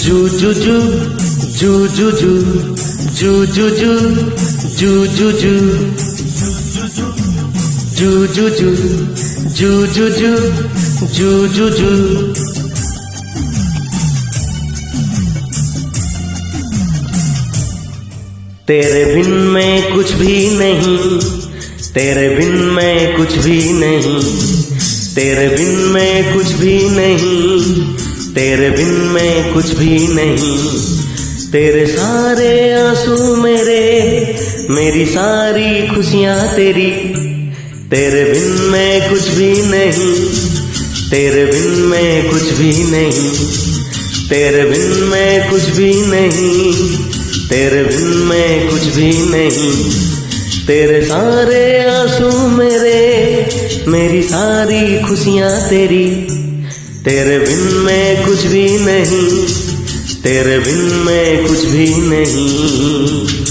जू जू जू जू जू जू जू जू जू जू जू जू जू जू जू जू जू जू जू जू। तेरे बिन मैं कुछ भी नहीं, तेरे बिन मैं कुछ भी नहीं, तेरे बिन मैं कुछ भी नहीं, तेरे बिन मैं कुछ भी नहीं। तेरे सारे आंसू मेरे, मेरी सारी खुशियाँ तेरी। तेरे बिन मैं कुछ भी नहीं, तेरे बिन मैं कुछ भी नहीं, तेरे बिन मैं कुछ भी नहीं, तेरे बिन मैं कुछ भी नहीं। तेरे सारे आंसू मेरे, मेरी सारी खुशियाँ तेरी। तेरे बिन मैं कुछ भी नहीं, तेरे बिन मैं कुछ भी नहीं।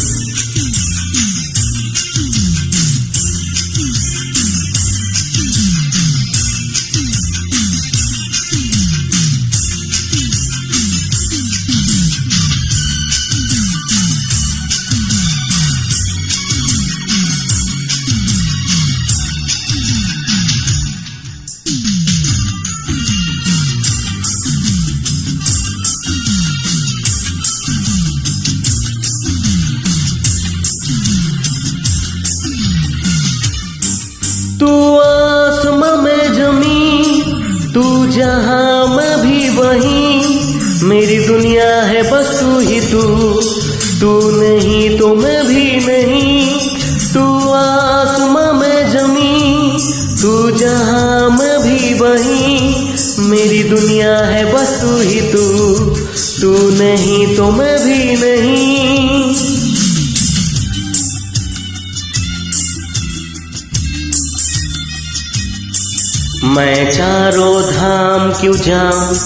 तू आसमां में जमी, तू जहां मैं भी वहीं। मेरी दुनिया है बस तू ही तू, तू नहीं तो मैं भी नहीं। तू आसमां में जमी, तू जहां मैं भी वहीं। मेरी दुनिया है बस तू ही तू, तू नहीं तो मैं भी नहीं। मैं चारों धाम क्यों जाऊं,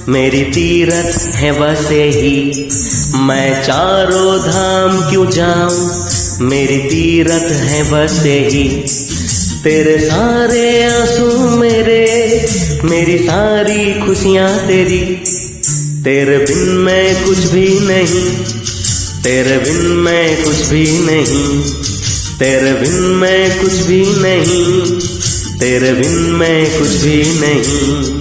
मेरी तीरथ है बस यही। मैं चारों धाम क्यों जाऊं, मेरी तीरथ है बस यही। तेरे सारे आंसू मेरे, मेरी सारी खुशियाँ तेरी। तेरे बिन मैं कुछ भी नहीं, तेरे बिन मैं कुछ भी नहीं, तेरे बिन मैं कुछ भी नहीं, तेरे बिन मैं कुछ भी नहीं।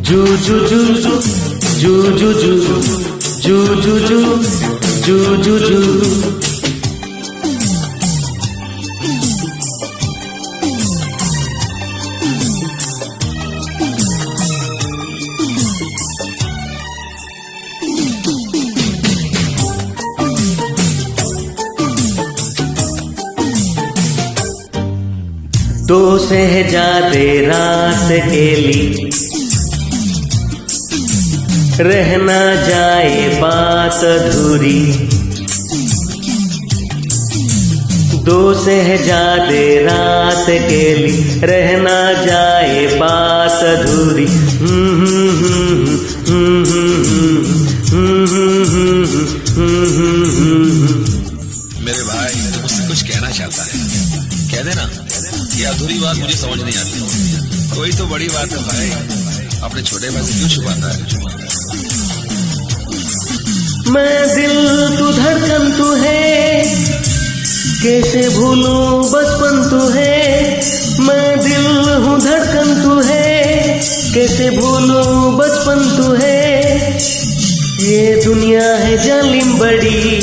जू जू जू जू जू जू जू जू जू जू जू जू जू। दो शहजादे रात केली, रहना जाए बात अधूरी। दो शहजादे रात केली, रहना जाए बात अधूरी। मेरे भाई मुझसे कुछ कहना चाहता है, कह देना। ये अधूरी बात मुझे समझ नहीं आती। कोई तो बड़ी बात है भाई, अपने छोटे भाई से क्यों छुपाता है? मैं दिल तू धड़कन तू है, कैसे भूलूं बचपन तू है। मैं दिल हूँ धड़कन तू है, कैसे भूलूं बचपन तू है। ये दुनिया है जालिम बड़ी,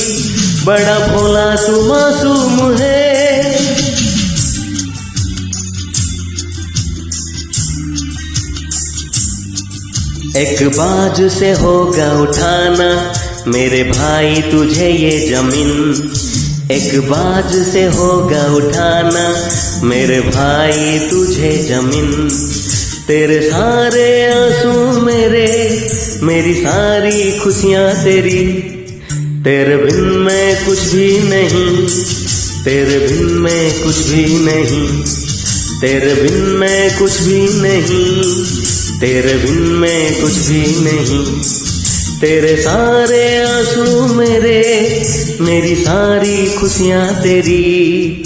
बड़ा भोला तू मासूम है। एक बाज से होगा उठाना मेरे भाई तुझे ये जमीन। एक बाज से होगा उठाना मेरे भाई तुझे जमीन। तेरे सारे आंसू मेरे, मेरी सारी खुशियाँ तेरी। तेरे बिन मैं कुछ भी नहीं, तेरे बिन मैं कुछ भी नहीं, तेरे बिन मैं कुछ भी नहीं, तेरे बिन मैं कुछ भी नहीं। तेरे सारे आंसू मेरे, मेरी सारी खुशियाँ तेरी।